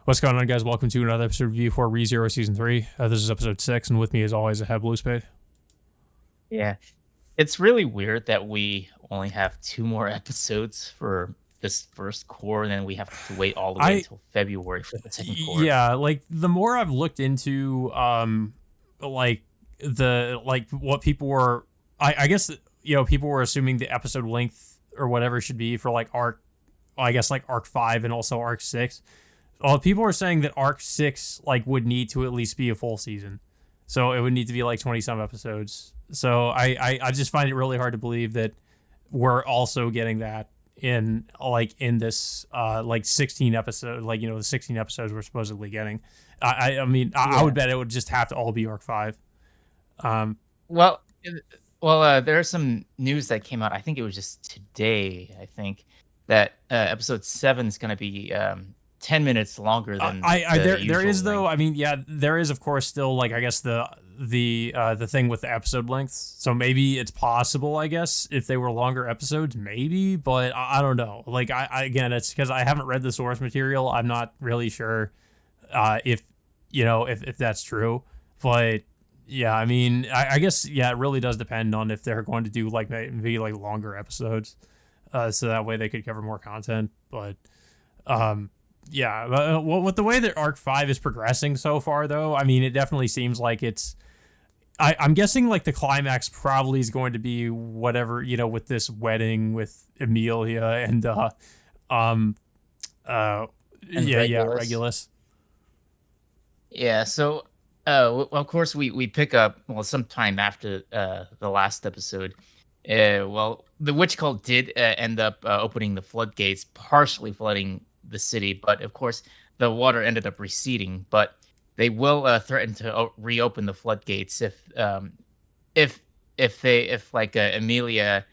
What's going on, guys? Welcome to another episode of View for ReZero Season 3. This is episode 6, and with me, as always, I have Blue Spade. Yeah, it's really weird that we only have 2 more episodes for this first core, and then we have to wait all the way I, until February for the second core. yeah, like, the more I've looked into, like, what people were, I guess, people were assuming the episode length or whatever should be for, like, arc 5 and also arc 6. Well, people are saying that arc 6, like, would need to at least be a full season. So it would need to be, like, 20-some episodes. So I just find it really hard to believe that we're also getting that in this 16 episode, the 16 episodes we're supposedly getting. I Yeah. would bet it would just have to all be arc 5. Well, there's some news that came out, I think it was just today, I think, that, episode 7 is gonna be, 10 minutes longer than the There usual is, though. length. I mean, yeah, there is, of course, still, like, I guess the thing with the episode lengths. So maybe it's possible, I guess, if they were longer episodes, maybe, but I don't know. Like, again, it's because I haven't read the source material. I'm not really sure if if that's true, but yeah, I mean, I guess, yeah, it really does depend on if they're going to do, like, maybe like longer episodes, so that way they could cover more content. But yeah, with the way that Arc 5 is progressing so far, though, I mean, it definitely seems like it's. I'm guessing, like, the climax probably is going to be whatever, with this wedding with Emilia and um uh And yeah, Regulus. Regulus. Yeah, so, well, of course, we pick up, well, sometime after, the last episode. Well, the witch cult did, end up, opening the floodgates, partially flooding the city, but, of course, the water ended up receding, but they will, threaten to reopen the floodgates if Amelia,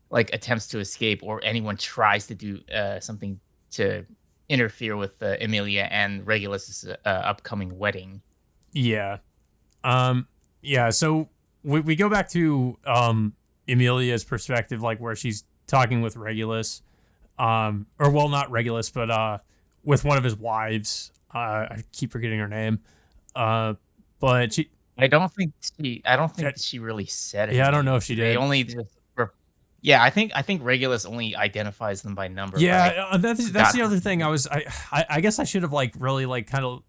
like, attempts to escape or anyone tries to do, something to interfere with, Amelia and Regulus's, upcoming wedding. Yeah. Um, yeah, so we go back to Emilia's perspective, like, where she's talking with Regulus, or, well, not Regulus, but with one of his wives. I keep forgetting her name. Uh, but she, I don't think uh, that she really said yeah, her I don't know name. if she They did. only just yeah, I think Regulus only identifies them by number, but I Yeah, that's forgot the her other thing. name. I guess I should have, like, really, like, kind of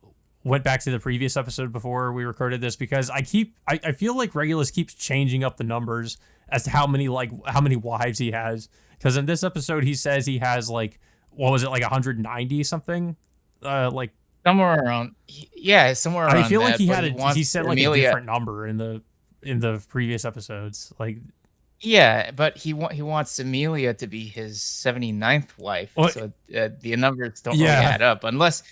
went back to the previous episode before we recorded this, because I feel like Regulus keeps changing up the numbers as to how many wives he has. Because in this episode he says he has, like, what was it, like, 190 something, like, Somewhere around yeah, somewhere I around feel like that, but he he wants said, like, a Amelia. different number in the previous episodes, like. Yeah, but he wants Amelia to be his 79th wife, Well, so, the numbers don't really yeah, add up he's unless,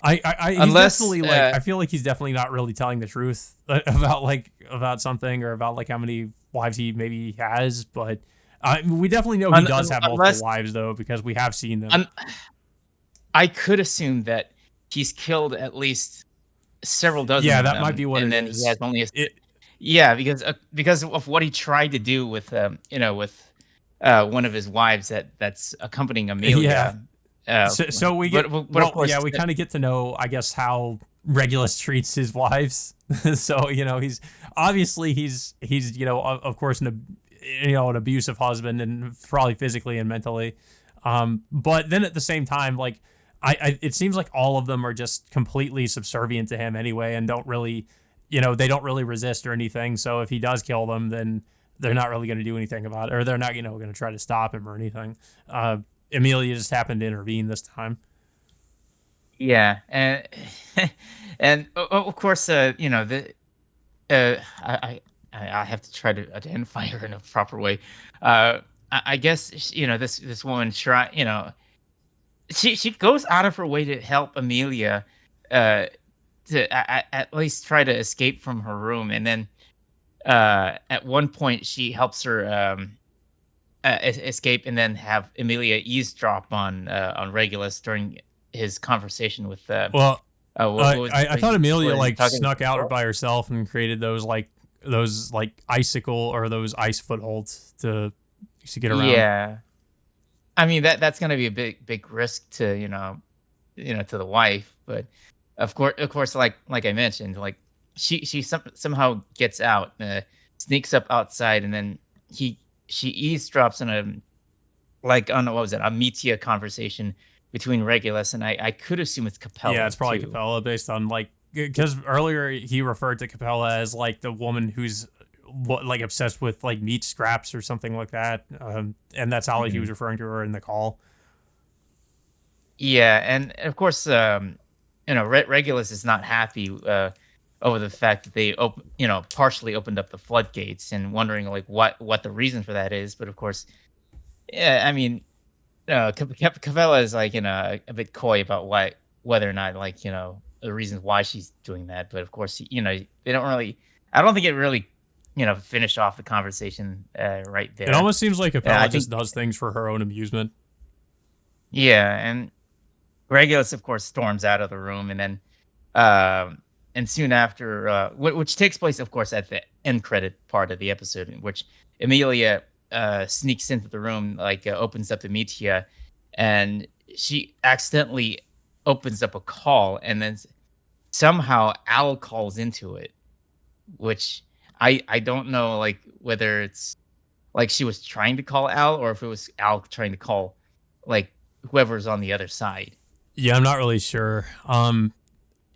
definitely, like, I feel like he's definitely not really telling the truth about, like, about something, or about, like, how many wives he maybe has. But we definitely know he un does un have multiple unless wives, though, because we have seen them. un I could assume that he's killed at least several dozen Yeah, of that might them, be what and it then he is. has only a It yeah, because of what he tried to do with, with, one of his wives that's accompanying yeah. Amelia, uh, So we get, but of well, yeah, course, we kind of get to know, I guess, how Regulus treats his wives. So, he's obviously, he's of course, an abusive husband, and probably physically and mentally. But then at the same time, like, it seems like all of them are just completely subservient to him anyway, and don't really, they don't really resist or anything. So if he does kill them, then they're not really going to do anything about it, or they're not, going to try to stop him or anything. Amelia just happened to intervene this time. yeah, and and of course, I have to try to identify her in a proper way. I guess this woman she goes out of her way to help Amelia, uh, to at least try to escape from her room, and then at one point she helps her escape, and then have Amelia eavesdrop on Regulus during his conversation with Well, what was I thought Amelia, what are you like, talking snuck out about? by herself and created those like icicle, or those ice footholds to get around. Yeah, I mean that's gonna be a big risk to to the wife, but of course, like I mentioned, like she somehow gets out, sneaks up outside, and then he she eavesdrops on on what was it, a Metia conversation between Regulus, and I could assume it's Yeah, Capella it's probably too. Capella based on like because earlier he referred to Capella as like the woman who's like obsessed with like meat scraps or something like that, and that's how he Mhm. was referring to her in the call. Yeah, and of course, Regulus is not happy over the fact that partially opened up the floodgates, and wondering like what the reason for that is. But of course, yeah, I mean, Cavella is like a bit coy about whether or not the reasons why she's doing that. But of course, they don't really. I don't think it really finished off the conversation right It there. almost seems like I Capella think just does things for her own amusement. yeah, and Regulus, of course, storms out of the room, um, and soon after, which takes place, of course, at the end credit part of the episode, in which Emilia sneaks into the room, opens up the media, and she accidentally opens up a call, and then somehow Al calls into it, which I don't know, like whether it's like she was trying to call Al, or if it was Al trying to call like whoever's on the other side. Yeah, I'm not really sure.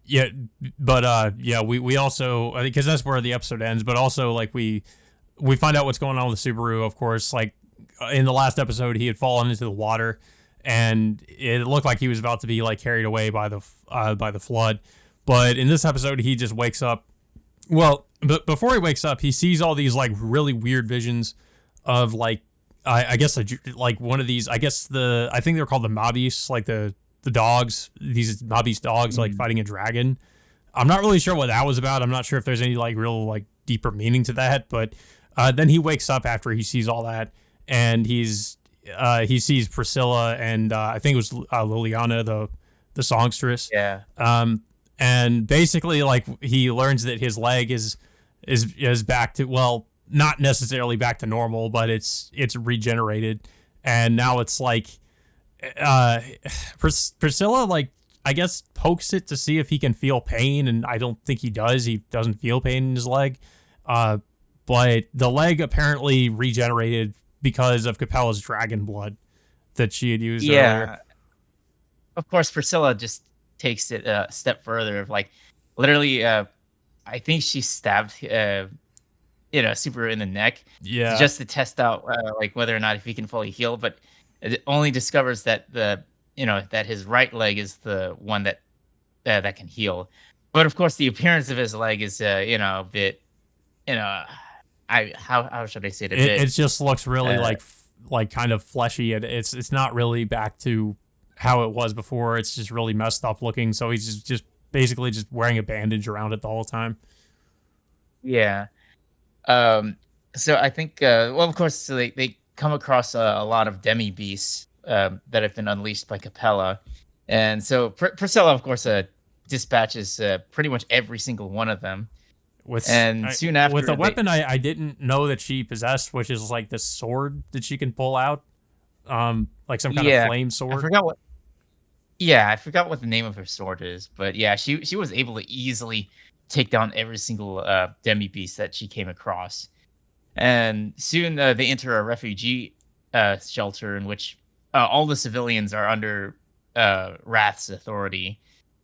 Yeah, but yeah, we also because that's where the episode ends. But also like we find out what's going on with Subaru. Of course, like in the last episode, he had fallen into the water, and it looked like he was about to be like carried away by the flood. But in this episode, he just wakes up. Well, but before he wakes up, he sees all these like really weird visions of like I guess like one of these. I think they're called the Mobbies, like the dogs. These Mobbies dogs like Mhm. fighting a dragon. I'm not really sure what that was about. I'm not sure if there's any like real like deeper meaning to that. But then he wakes up after he sees all that, and he sees Priscilla and I think it was Liliana, the songstress. Yeah. Um, and basically, like he learns that his leg is back to, well, not necessarily back to normal, but it's regenerated, and now it's like uh, Priscilla like I guess pokes it to see if he can feel pain, and I don't think he does. He doesn't feel pain in his leg, uh, but the leg apparently regenerated because of Capella's dragon blood that she had used earlier. Yeah. Of course, Priscilla just takes it a step further of like literally I think she stabbed Super in the neck Yeah, just to test out like whether or not if he can fully heal, but it only discovers that that his right leg is the one that can heal. But of course the appearance of his leg is a bit you know I how should I say it, a it bit just looks really uh like kind of fleshy. It's not really back to how it was before. It's just really messed up looking. So he's just basically just wearing a bandage around it the whole time. yeah. Um, so I think, well, of course, so they come across a lot of demi beasts that have been unleashed by Capella, and so Priscilla, of course, dispatches pretty much every single one of them, and soon With a after they, weapon I didn't know that she possessed, which is like this sword that she can pull out, like some kind of yeah, flame I sword. forgot what, yeah, I forgot what the name of her sword is, but yeah, she was able to easily take down every single demi beast that she came across. And soon they enter a refugee shelter in which all the civilians are under Wrath's authority.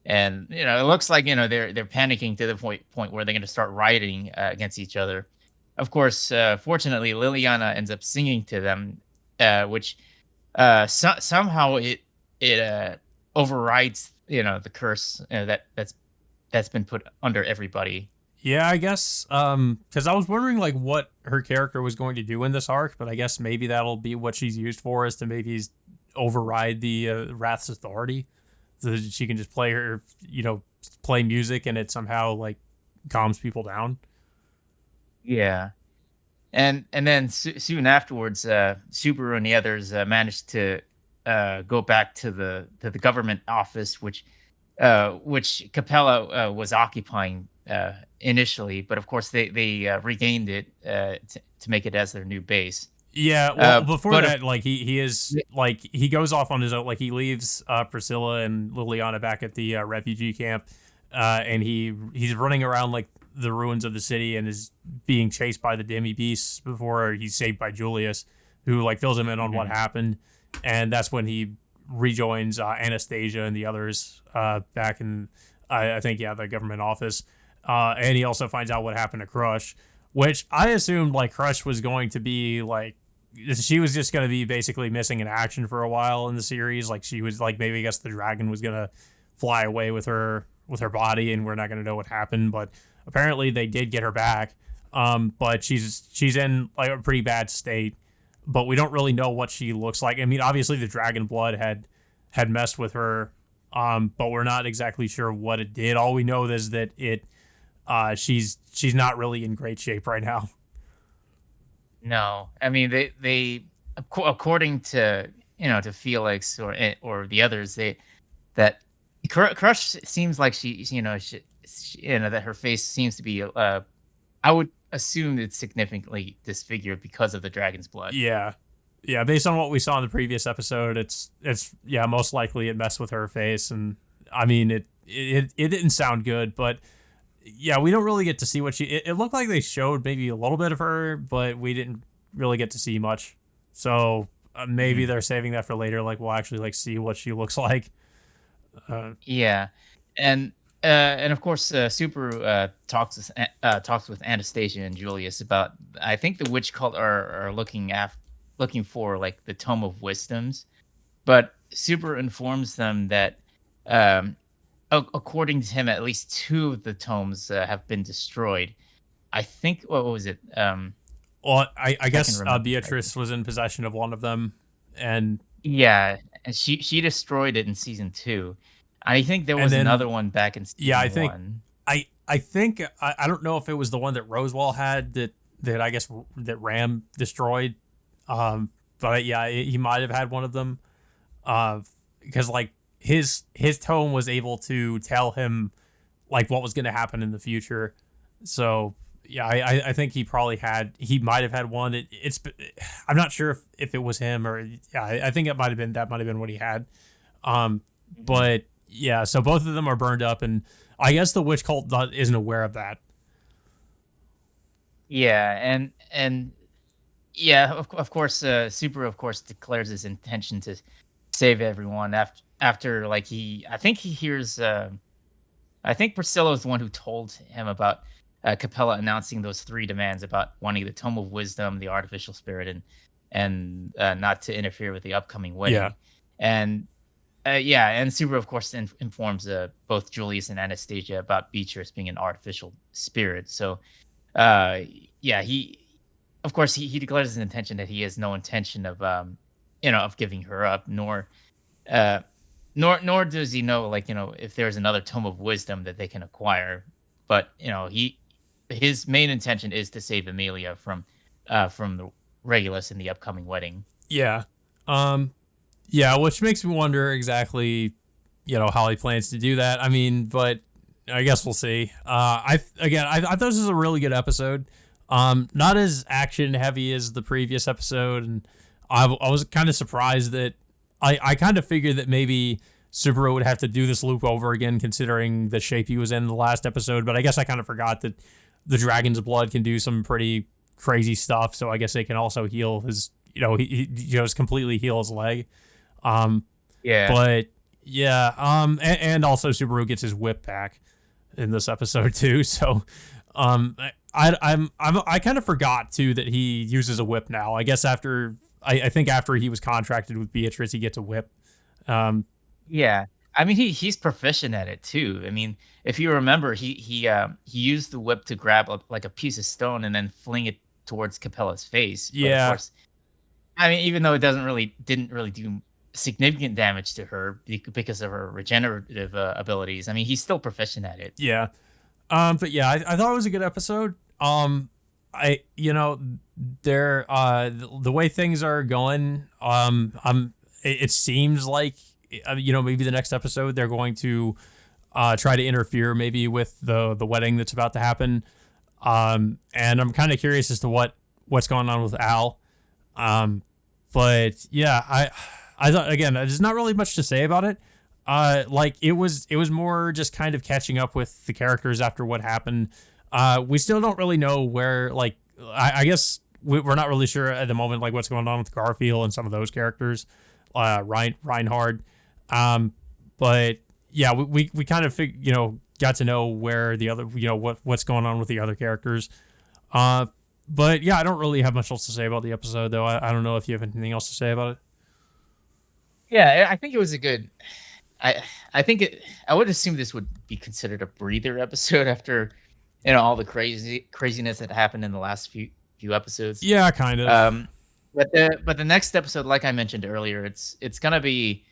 And it looks like they're panicking to the point where they're going to start rioting against each other. Of course, fortunately, Liliana ends up singing to them, which somehow it overrides the curse that's been put under everybody. Yeah, I guess because I was wondering like what her character was going to do in this arc, but I guess maybe that'll be what she's used for, is to maybe override the Wrath's authority, so that she can just play her, play music, and it somehow like calms people down. Yeah. And then soon afterwards, Subaru and the others managed to go back to the government office, which Capella was occupying initially, but of course they regained it to make it as their new base. Yeah, well, before but that, like he is like he goes off on his own. Like he leaves Priscilla and Liliana back at the refugee camp, and he's running around like the ruins of the city and is being chased by the demi beasts before he's saved by Julius, who like fills him in on what happened, and that's when he rejoins Anastasia and the others back in I think the government office, and he also finds out what happened to Crush, which I assumed like Crush was going to be like she was just going to be basically missing in action for a while in the series. Like she was like maybe I guess the dragon was going to fly away with her body and we're not going to know what happened. But apparently they did get her back. But she's in like a pretty bad state. But we don't really know what she looks like. I mean, obviously the dragon blood had messed with her. But we're not exactly sure what it did. All we know is that she's not really in great shape right now. No, I mean according to to Felix or the others, that Crush seems like that her face seems to be I would assume it's significantly disfigured because of the dragon's blood. Yeah. Yeah, based on what we saw in the previous episode, it's most likely it messed with her face, and I mean it didn't sound good, but yeah, we don't really get to see what it looked like they showed maybe a little bit of her, but we didn't really get to see much. So maybe they're saving that for later. Like we'll actually like see what she looks like. Yeah, and of course, Super talks with Anastasia and Julius about. I think the witch cult are looking for like the Tome of Wisdoms, but Super informs them that according to him, at least two of the tomes have been destroyed. I think what was it? Well, I guess Beatrice was in possession of one of them, and yeah, and she destroyed it in season 2. I think there was another one back in season 1. I think I don't know if it was the one that Rosewall had that I guess that Ram destroyed, but yeah, he might have had one of them, because like his tome was able to tell him like what was going to happen in the future. So yeah, I think he might have had one. It's I'm not sure if it was him or I think that might have been what he had. But yeah, so both of them are burned up, and I guess the witch cult isn't aware of that. Yeah, and yeah, of course, Super of course declares his intention to save everyone after like I think he hears I think Priscilla was the one who told him about Capella announcing those 3 demands about wanting the Tome of Wisdom, the artificial spirit, and not to interfere with the upcoming wedding. Yeah. And and Super of course informs both Julius and Anastasia about Beatrice being an artificial spirit. So he of course he declares his intention that he has no intention of of giving her up, nor does he know if there's another Tome of Wisdom that they can acquire. But his main intention is to save Emilia from the Regulus in the upcoming wedding. Yeah. Yeah, which makes me wonder exactly, how he plans to do that. I mean, but I guess we'll see. I thought this was a really good episode. Not as action heavy as the previous episode, and I was kind of surprised that I kind of figured that maybe Subaru would have to do this loop over again, considering the shape he was in the last episode. But I guess I kind of forgot that the dragon's blood can do some pretty crazy stuff. So I guess they can also heal his, he just completely heal his leg. Yeah. But yeah. And also Subaru gets his whip back in this episode too. So, I kind of forgot too that he uses a whip now. I guess I think after he was contracted with Beatrice, he gets a whip. Yeah. I mean, he's proficient at it too. I mean, if you remember, he used the whip to grab a piece of stone and then fling it towards Capella's face. But yeah. Of course, I mean, even though it didn't really do significant damage to her because of her regenerative abilities. I mean, he's still proficient at it. Yeah. But yeah, I thought it was a good episode. The way things are going, it seems like, maybe the next episode they're going to try to interfere maybe with the wedding that's about to happen. And I'm kind of curious as to what's going on with Al. But yeah, I thought, again, there's not really much to say about it. Like it was more just kind of catching up with the characters after what happened. We still don't really know where, like, I guess we're not really sure at the moment, like, what's going on with Garfield and some of those characters, Reinhard. But yeah, we kind of got to know where the other, what's going on with the other characters. But yeah, I don't really have much else to say about the episode, though. I don't know if you have anything else to say about it. Yeah, I think it was a good. I think I would assume this would be considered a breather episode after all the craziness that happened in the last few episodes. Yeah, kind of. But the next episode, like I mentioned earlier, it's gonna be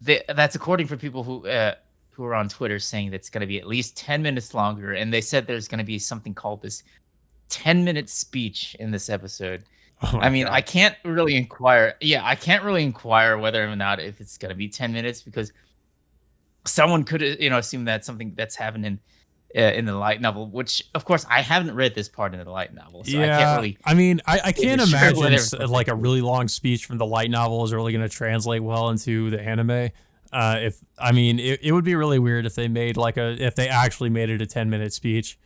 that's according for people who are on Twitter saying that's gonna be at least 10 minutes longer, and they said there's gonna be something called this 10-minute speech in this episode. Oh my I mean, God. I can't really inquire. Yeah, I can't really inquire whether or not if it's gonna be 10 minutes because someone could assume that's something that's happening in the light novel, which of course I haven't read this part in the light novel, so I can't Yeah, really I mean, I say for can't sure imagine whether it's something like a really long speech from the light novel is really going to translate well into the anime. If I mean, it would be really weird if they made if they actually made it a 10-minute speech.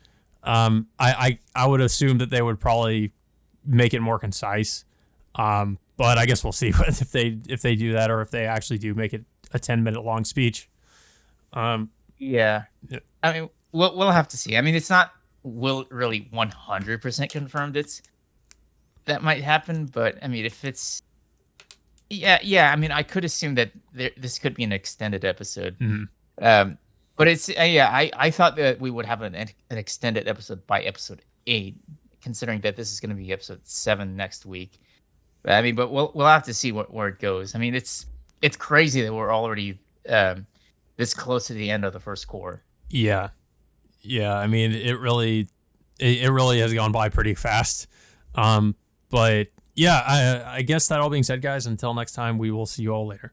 I would assume that they would probably make it more concise. But I guess we'll see if they do that or if they actually do make it a 10-minute long speech. Um, Yeah, yeah, I mean, we'll have to see. I mean, it's not will really 100% confirmed. It's that might happen, but I mean, if it's yeah. I mean, I could assume that this could be an extended episode. mhm. Um, but it's yeah. I thought that we would have an extended episode by episode 8, considering that this is going to be episode 7 next week. I mean, but we'll have to see where it goes. I mean, it's crazy that we're already this close to the end of the first core. Yeah, yeah. I mean, it really has gone by pretty fast. But yeah, I guess that all being said, guys, until next time, we will see you all later.